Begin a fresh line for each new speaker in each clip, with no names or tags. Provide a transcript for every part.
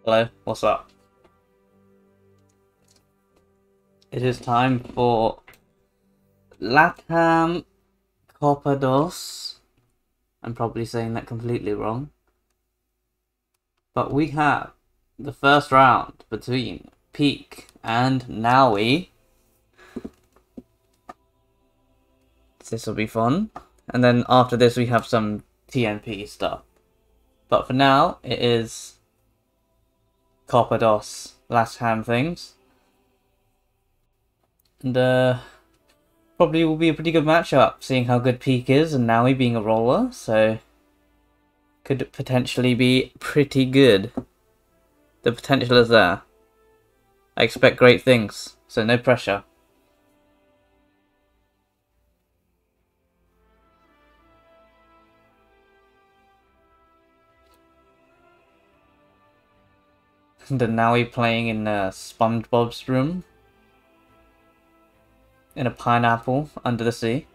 Hello, what's up? It is time for LATAM Copados. I'm probably saying that completely wrong. But we have the first round between Pkric and Nowi. This will be fun. And then after this we have some TNP stuff. But for now, it is Copados LATAM things. And probably will be a pretty good matchup, seeing how good Pkric is and Nowi being a roller, so could potentially be pretty good. The potential is there. I expect great things, so no pressure. And Nowi playing in SpongeBob's room. In a pineapple under the sea.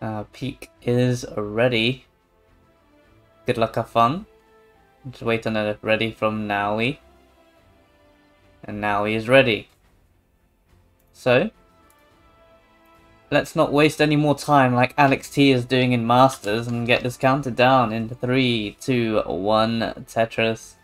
Pkric is ready. Good luck, have fun. Just wait on a ready from Nowi. And Nowi is ready. So, let's not waste any more time like Alex T is doing in Masters and get this counted down in 3, 2, 1, Tetris.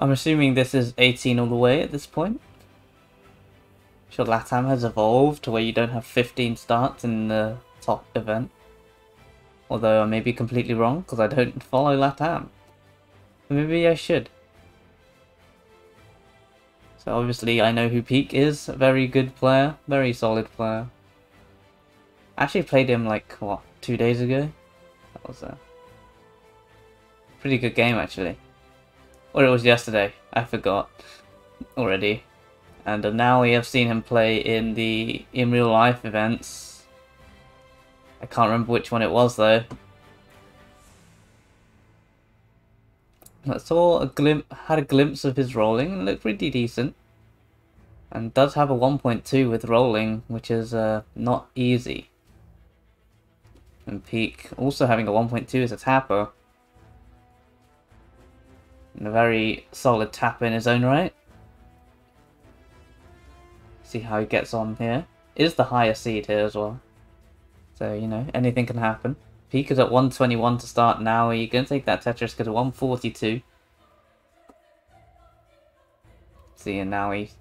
I'm assuming this is 18 all the way at this point. Sure, LATAM has evolved to where you don't have 15 starts in the top event. Although I may be completely wrong because I don't follow LATAM. Maybe I should. So obviously I know who Pkric is. A very good player. Very solid player. I actually played him like, what, 2 days ago? That was a pretty good game actually. Or it was yesterday, I forgot already. And now we have seen him play in the in real life events. I can't remember which one it was though. I saw had a glimpse of his rolling and looked pretty decent. And does have a 1.2 with rolling, which is not easy. And Pkric also having a 1.2 as a tapper. And a very solid tapper in his own right. See how he gets on here. Is the higher seed here as well. So, you know, anything can happen. Pkric is at 121 to start now. You're going to take that Tetris to 142. See, and now he's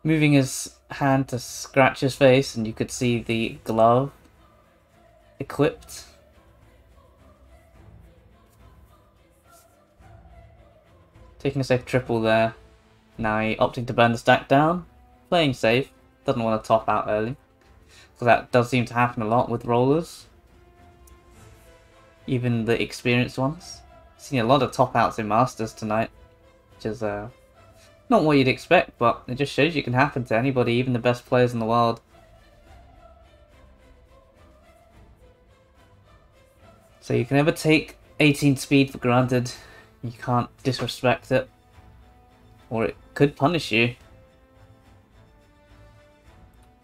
moving his hand to scratch his face, and you could see the glove equipped. Taking a safe triple there. Now he opting to burn the stack down. Playing safe. Doesn't want to top out early. Because that does seem to happen a lot with rollers. Even the experienced ones. Seen a lot of top outs in Masters tonight. Which is not what you'd expect, but it just shows you it can happen to anybody, even the best players in the world. So you can never take 18 speed for granted. You can't disrespect it, or it could punish you.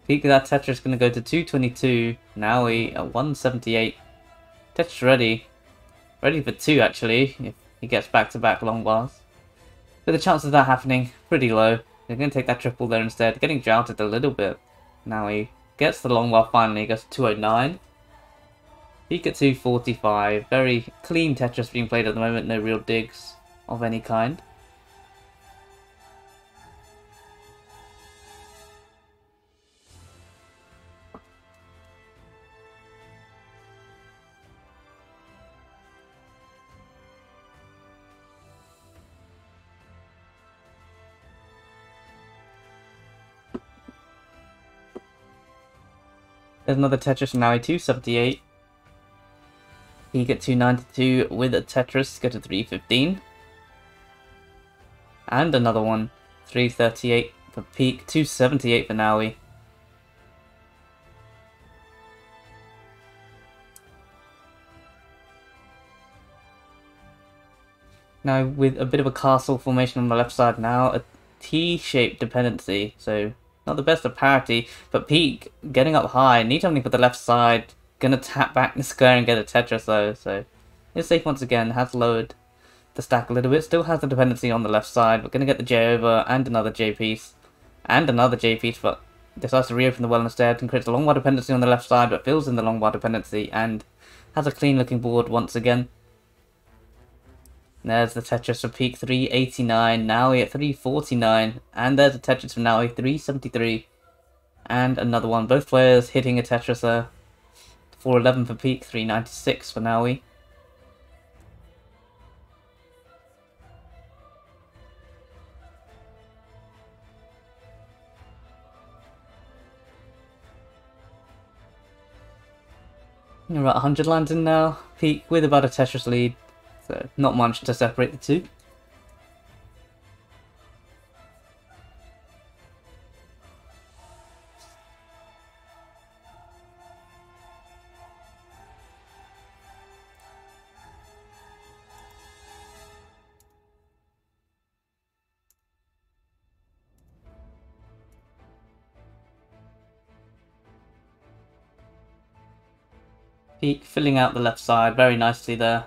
Pkric, that Tetris is going to go to 222. Now we at 178. Tetris ready. Ready for 2 actually, if he gets back-to-back long bars. But the chances of that happening, pretty low. They're going to take that triple there instead, getting jouted a little bit. Now he gets the long bar finally, goes to 209. Pkric at 245. Very clean Tetris being played at the moment, no real digs of any kind. There's another Tetris from Nowi, 278. He get 292 with a Tetris, go to 315. And another one. 338 for Pkric, 278 for Nowi. Now with a bit of a castle formation on the left side now, a T-shaped dependency, so not the best of parity, but Pkric getting up high, need something for the left side, gonna tap back the square and get a Tetris though, so it's safe once again, has lowered the stack a little bit, still has the dependency on the left side, we're gonna get the J over, and another J piece, and another J piece, but decides to reopen the well instead, and creates a long bar dependency on the left side, but fills in the long bar dependency, and has a clean looking board once again. There's the Tetris for Pkric, 389, Nowi at 349, and there's a Tetris for Nowi, 373, and another one. Both players hitting a Tetris there. 411 for Pkric, 396 for Nowi. You're at 100 lands in now, Pkric with about a Tetris lead. So, not much to separate the two. Pkric filling out the left side very nicely there.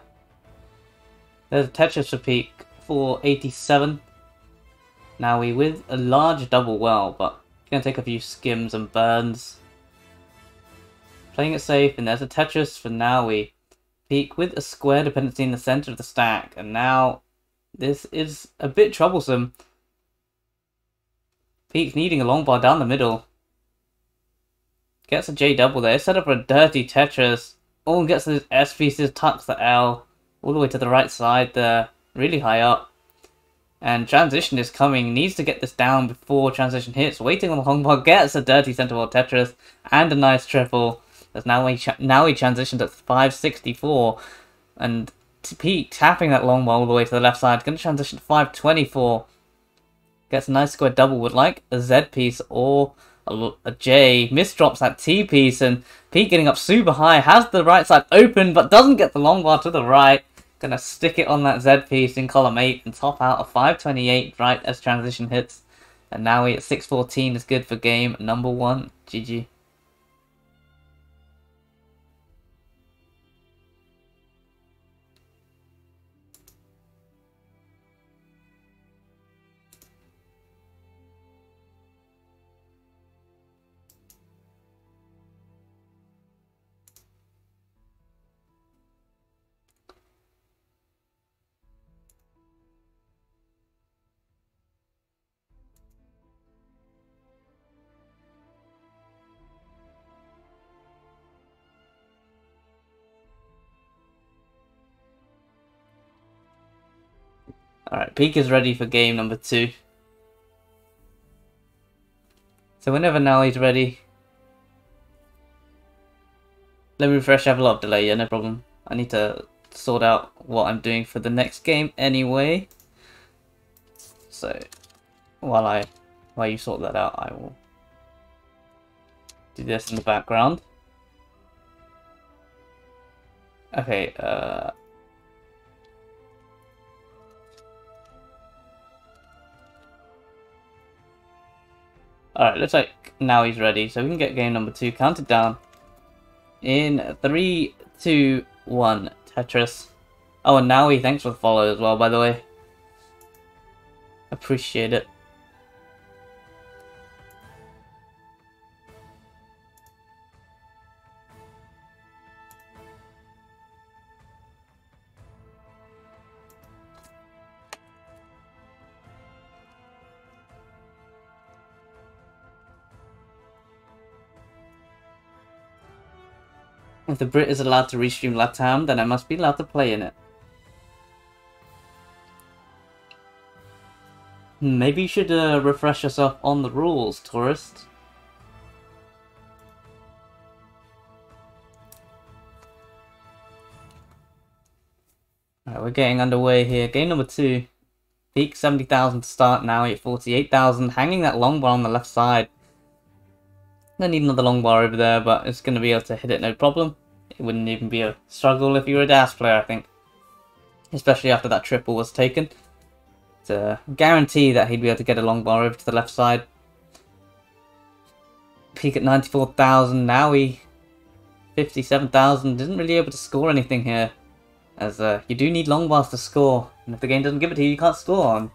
There's a Tetris for Pkric, 487. Nowi with a large double well, but gonna take a few skims and burns. Playing it safe, and there's a Tetris for Nowi. Pkric with a square dependency in the center of the stack, and now this is a bit troublesome. Pkric needing a long bar down the middle. Gets a J double there, set up for a dirty Tetris. Oh, gets his S pieces, tucks the L all the way to the right side there, really high up. And transition is coming, needs to get this down before transition hits. Waiting on the long bar, gets a dirty center ball Tetris and a nice triple. As now he transitions at 564, and Pkric tapping that long ball all the way to the left side. Going to transition to 524. Gets a nice square double, would like a Z piece or a J. Misdrops that T piece, and Pkric getting up super high, has the right side open, but doesn't get the long bar to the right. Gonna stick it on that Z piece in column 8 and top out a 528 right as transition hits. And now we at 614 is good for game number 1. GG. Alright, Pkric is ready for game number 2. So whenever now he's ready. Let me refresh, I have a lot of delay, yeah, no problem. I need to sort out what I'm doing for the next game anyway. So while you sort that out, I will do this in the background. Okay, alright, looks like now he's ready, so we can get game number 2 counted down. In 3, 2, 1, Tetris. Oh, and Nowi, thanks for the follow as well, by the way. Appreciate it. If the Brit is allowed to restream LATAM, then I must be allowed to play in it. Maybe you should refresh yourself on the rules, tourist. Alright, we're getting underway here. Game number 2. Peak 70,000 to start, now at 48,000, hanging that long bar on the left side. Gonna need another long bar over there, but it's gonna be able to hit it no problem. It wouldn't even be a struggle if you were a DAS player, I think. Especially after that triple was taken. It's a guarantee that he'd be able to get a long bar over to the left side. Peak at 94,000, now he 57,000, isn't really able to score anything here. As you do need long bars to score, and if the game doesn't give it to you, you can't score on.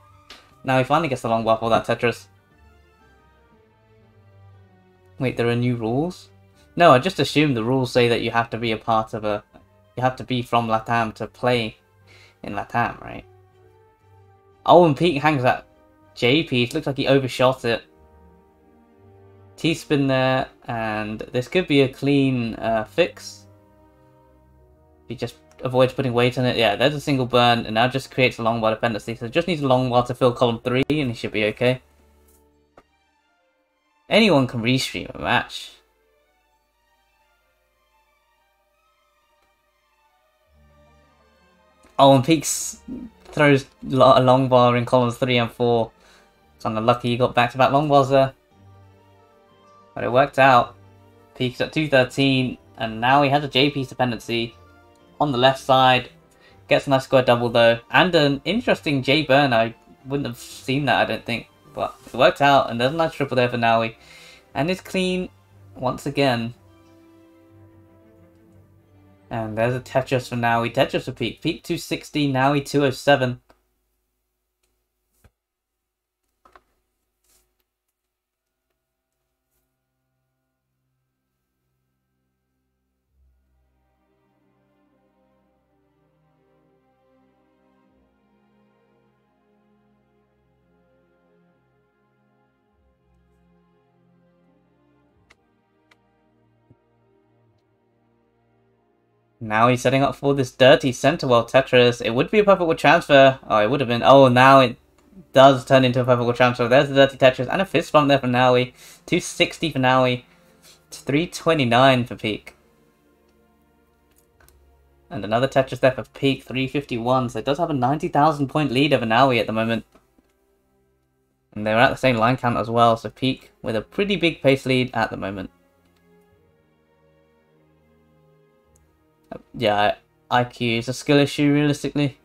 Now he finally gets the long bar for that Tetris. Wait, there are new rules? No, I just assumed the rules say that you have to be a part of a... You have to be from LATAM to play in LATAM, right? Oh, and Pete hangs that J piece. Looks like he overshot it. T-spin there, and this could be a clean fix. He just avoids putting weight on it. Yeah, there's a single burn, and now just creates a long bar dependency. So just needs a long bar to fill column 3, and he should be okay. Anyone can restream a match. Oh, and Peaks throws a long bar in columns 3 and 4. Kind of lucky he got back-to-back long bars there. But it worked out. Peaks at 213, and now he has a J piece dependency on the left side. Gets a nice square double though, and an interesting J burn. I wouldn't have seen that, I don't think. But it worked out, and there's a nice triple there for Nowi. And it's clean once again. And there's a Tetris for Nowi. Tetris for Peak. Peak 260, Nowi 207. Now he's setting up for this dirty center well Tetris. It would be a perfect world transfer. Oh, it would have been. Oh, now it does turn into a perfect world transfer. There's the dirty Tetris and a fist bump there for Nowi. 260 for Nowi. It's 329 for Peak. And another Tetris there for Peak, 351. So it does have a 90,000 point lead over Nowi at the moment. And they're at the same line count as well. So Peak with a pretty big pace lead at the moment. Yeah, IQ is a skill issue realistically.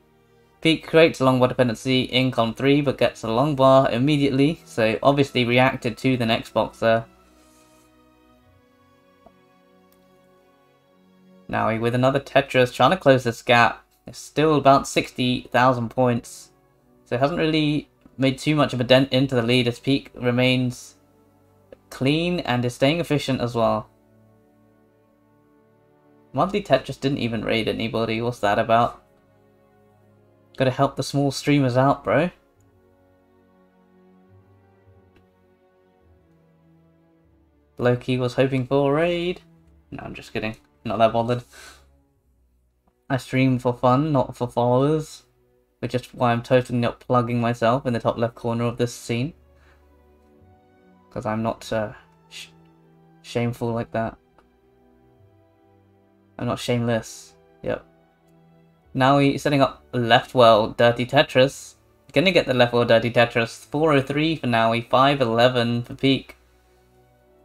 Peak creates a long bar dependency in column 3 but gets a long bar immediately, so obviously reacted to the next box there. Now with another Tetris trying to close this gap. It's still about 60,000 points, so it hasn't really made too much of a dent into the lead as Peak remains clean and is staying efficient as well. Monthly Tetris didn't even raid anybody. What's that about? Gotta help the small streamers out, bro. Loki was hoping for a raid. No, I'm just kidding. Not that bothered. I stream for fun, not for followers. Which is why I'm totally not plugging myself in the top left corner of this scene. Because I'm not shameful like that. I'm not shameless. Yep. Now he's setting up left well dirty Tetris. Gonna get the left well dirty Tetris. 403 for Nowi, 511 for Peak.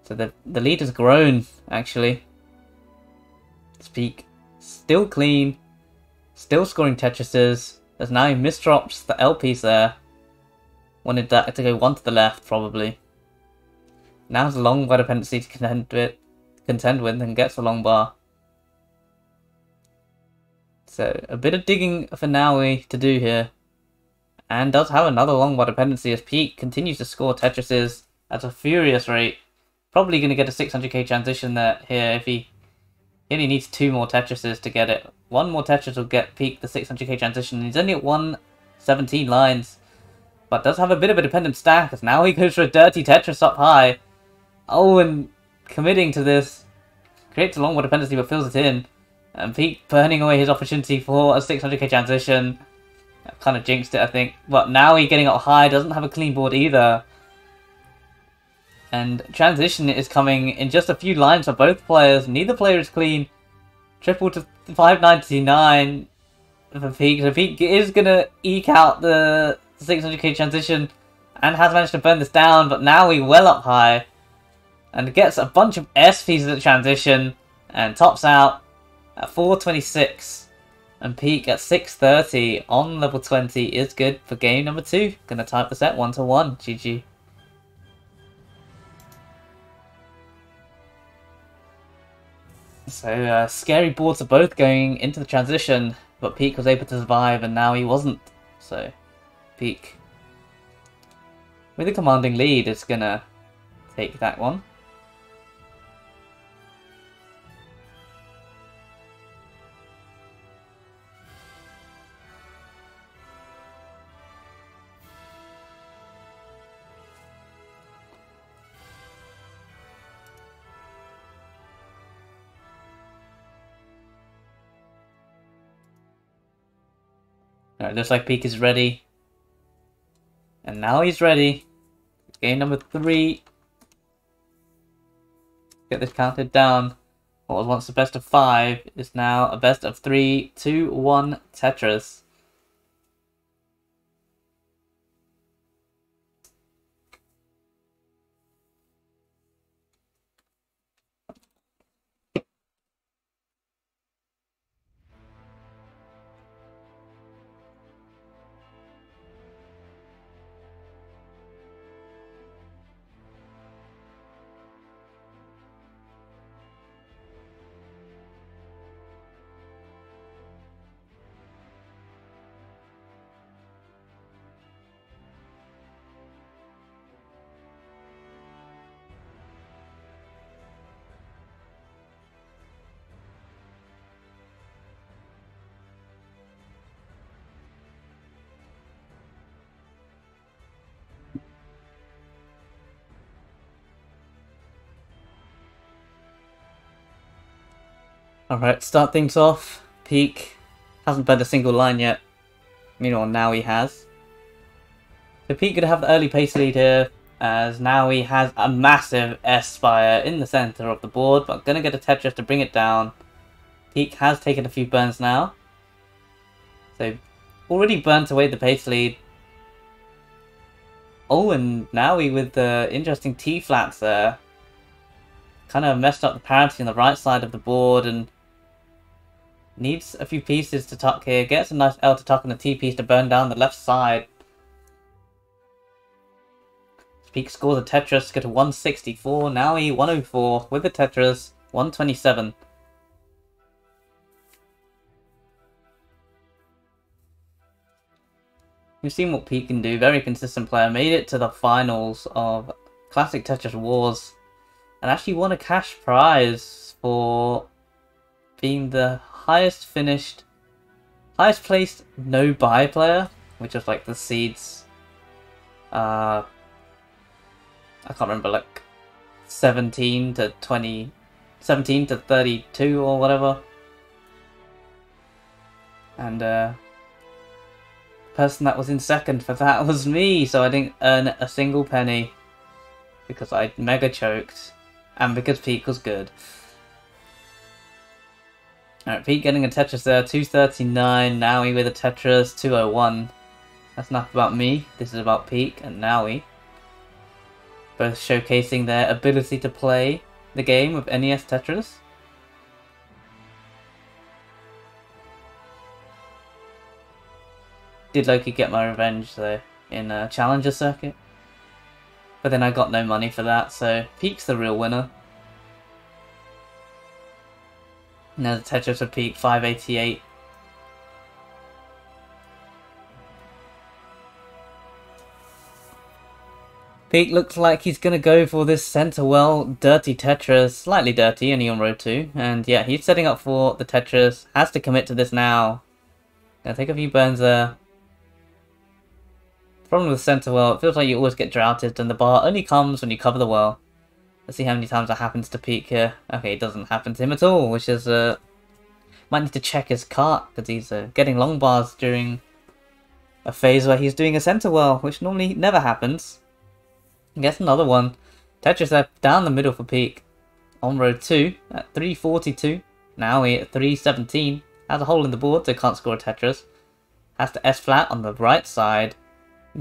So the lead has grown actually. It's Peak still clean, still scoring Tetrises. As now he misdrops the L piece there. Wanted that to go one to the left probably. Now has a long bar dependency to contend with and gets a long bar. So, a bit of digging for Nowi to do here. And does have another long bar dependency as Peak continues to score Tetrises at a furious rate. Probably going to get a 600k transition there here if he only needs 2 more Tetrises to get it. 1 more Tetris will get Peak the 600k transition. He's only at 117 lines. But does have a bit of a dependent stack as now he goes for a dirty Tetris up high. Oh, and committing to this. Creates a long bar dependency but fills it in. And Peak burning away his opportunity for a 600k transition. Kind of jinxed it, I think. But now he's getting up high, doesn't have a clean board either. And transition is coming in just a few lines for both players. Neither player is clean. Triple to 599 for Peak. So Peak is going to eke out the 600k transition and has managed to burn this down, but now we well up high and gets a bunch of S pieces at transition and tops out at 426. And Pkric at 630 on level 20 is good for game number 2. Gonna tie up the set 1-1. GG. So scary boards are both going into the transition, but Pkric was able to survive and now he wasn't. So Pkric, with a commanding lead, is gonna take that one. Alright, looks like Pkric is ready. And now he's ready. Game number 3. Get this counted down. What was once a best of 5 is now a best of 3, 2, 1 Tetris. Alright, start things off. Pkric hasn't burned a single line yet. Meanwhile, now he has. So Pkric gonna have the early pace lead here, as now he has a massive S-Spire in the center of the board, but gonna get a Tetris to bring it down. Pkric has taken a few burns now. So, already burnt away the pace lead. Oh, and Nowi with the interesting T-flats there. Kind of messed up the parity on the right side of the board and needs a few pieces to tuck here. Gets a nice L to tuck on the T piece to burn down the left side. Pkric scores a Tetris, go to 164. Nowi 104 with the Tetris, 127. We've seen what Pkric can do. Very consistent player. Made it to the finals of Classic Tetris Wars. And actually won a cash prize for being the highest placed no-buy player. Which is like the seeds. I can't remember, like 17 to 20, 17 to 32 or whatever. And the person that was in second for that was me, so I didn't earn a single penny because I mega choked and because Pkric was good. Alright, Pkric getting a Tetris there, 239, Nowi with a Tetris, 201. That's enough about me, this is about Pkric and Nowi. Both showcasing their ability to play the game of NES Tetris. Did Loki get my revenge though in a Challenger circuit? But then I got no money for that, so Pkric's the real winner. Now the Tetris of Pkric, 588. Pkric looks like he's going to go for this center well dirty Tetris. Slightly dirty, only on row 2. And yeah, he's setting up for the Tetris. Has to commit to this now. Gonna take a few burns there. Problem with center well, it feels like you always get droughted and the bar only comes when you cover the well. Let's see how many times that happens to Pkric here. Okay, it doesn't happen to him at all, which is might need to check his cart because he's getting long bars during a phase where he's doing a center well, which normally never happens. Gets another one. Tetris there down the middle for Pkric. On row 2 at 342. Now we're at 317. Has a hole in the board, so can't score a Tetris. Has to S flat on the right side.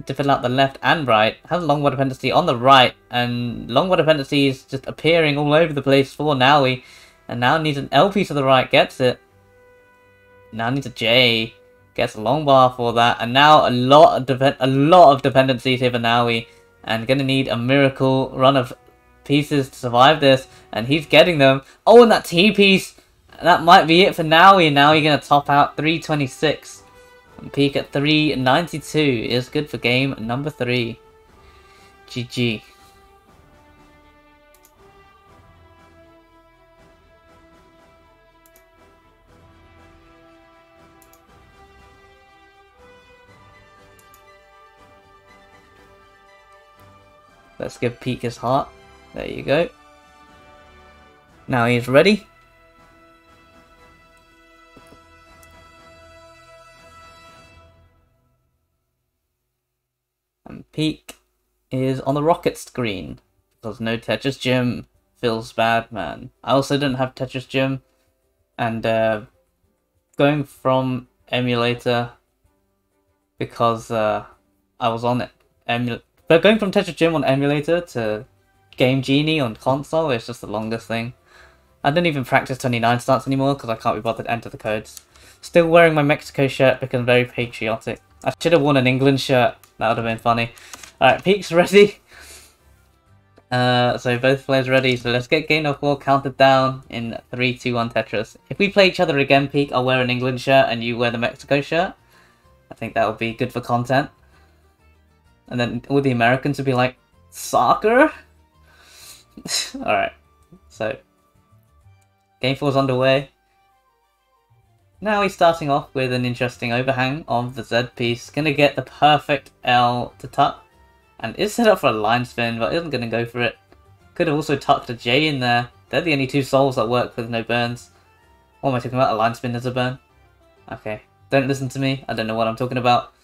to fill out the left and right. Has a long bar dependency on the right, and long bar dependency is just appearing all over the place for Nowi. And now needs an L piece to the right, gets it. Now needs a J, gets a long bar for that, and now a lot of dependencies here for Nowi, and gonna need a miracle run of pieces to survive this, and he's getting them. Oh, and that T piece, that might be it for Nowi. Now he's gonna top out 326. And peak at 392 is good for game number 3. GG. Let's give Pkric his heart. There you go. Now he's ready. And Pkric is on the rocket screen. Because no Tetris Gym. Feels bad, man. I also didn't have Tetris Gym. And going from emulator because I was on it. But going from Tetris Gym on emulator to Game Genie on console is just the longest thing. I don't even practice 29 starts anymore because I can't be bothered to enter the codes. Still wearing my Mexico shirt because I'm very patriotic. I should have worn an England shirt. That would have been funny. Alright, Pkric ready. So both players ready. So let's get game number 4 counted down in 3, 2, 1 Tetris. If we play each other again, Pkric, I'll wear an England shirt and you wear the Mexico shirt. I think that would be good for content. And then all the Americans would be like, soccer? Alright, so game 4's underway. Now he's starting off with an interesting overhang of the Z piece. Gonna get the perfect L to tuck. And is set up for a line spin, but isn't gonna go for it. Could have also tucked a J in there. They're the only two solves that work with no burns. What am I talking about? A line spin as a burn? Okay, don't listen to me. I don't know what I'm talking about.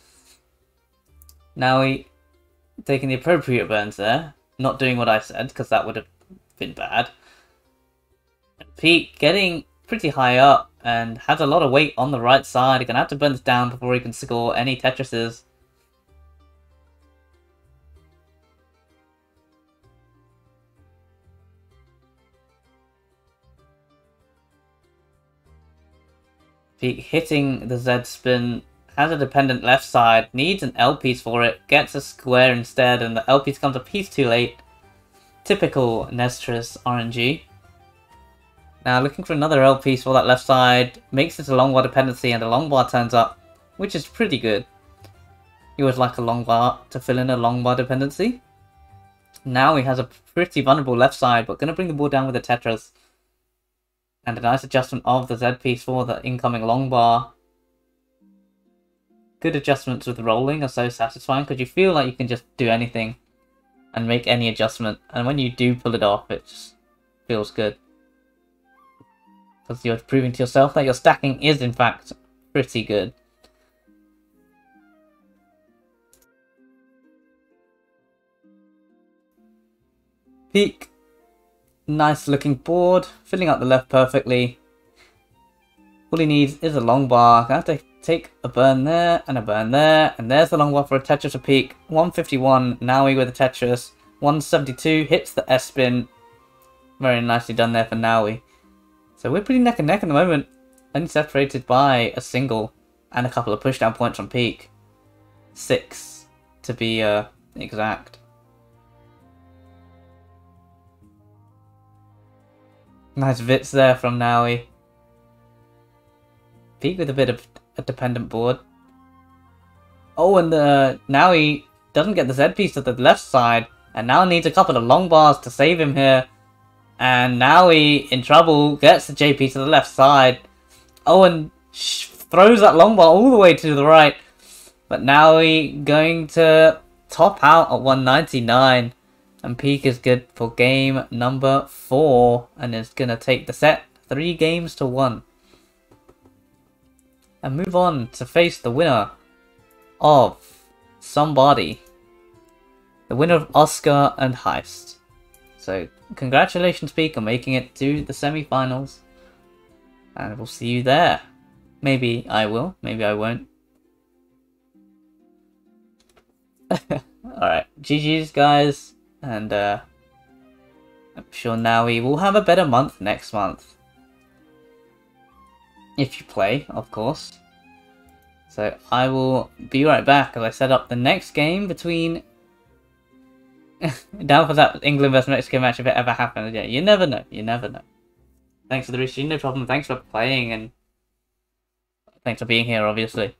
Now he taking the appropriate burns there. Not doing what I said, because that would have been bad. And Pkric getting pretty high up and has a lot of weight on the right side. He's going to have to burn this down before he can score any Tetrises. Pkric hitting the Z spin. Has a dependent left side, needs an L piece for it, gets a square instead, and the L piece comes a piece too late. Typical Nestris RNG. Now looking for another L piece for that left side, makes it a long bar dependency and a long bar turns up, which is pretty good. You always like a long bar to fill in a long bar dependency. Now he has a pretty vulnerable left side, but going to bring the ball down with a Tetris. And a nice adjustment of the Z piece for the incoming long bar. Good adjustments with rolling are so satisfying because you feel like you can just do anything and make any adjustment, and when you do pull it off, it just feels good because you're proving to yourself that your stacking is in fact pretty good. Pkric, nice looking board, filling out the left perfectly. All he needs is a long bar. Gonna have to take a burn there and a burn there, and there's the long bar for a Tetris for Pkric. 151, Nowi with a Tetris. 172, hits the S spin. Very nicely done there for Nowi. So we're pretty neck and neck at the moment, only separated by a single and a couple of pushdown points from Pkric. 6 to be exact. Nice Vits there from Nowi. Pkric with a bit of a dependent board. Oh, and now he doesn't get the Z piece to the left side, and now needs a couple of long bars to save him here. And now he, in trouble, gets the J piece to the left side. Oh, and throws that long bar all the way to the right. But now he going to top out at 199. And Pkric is good for game number 4, and is going to take the set 3 games to 1. And move on to face the winner of somebody. The winner of Oscar and Heist. So congratulations Pkric on making it to the semi-finals. And we'll see you there. Maybe I will, maybe I won't. Alright, GG's guys, and I'm sure now we will have a better month next month. If you play, of course. So I will be right back as I set up the next game between... Down for that England vs Mexico match if it ever happens. Yeah, you never know, you never know. Thanks for the restream, no problem, thanks for playing, and thanks for being here, obviously.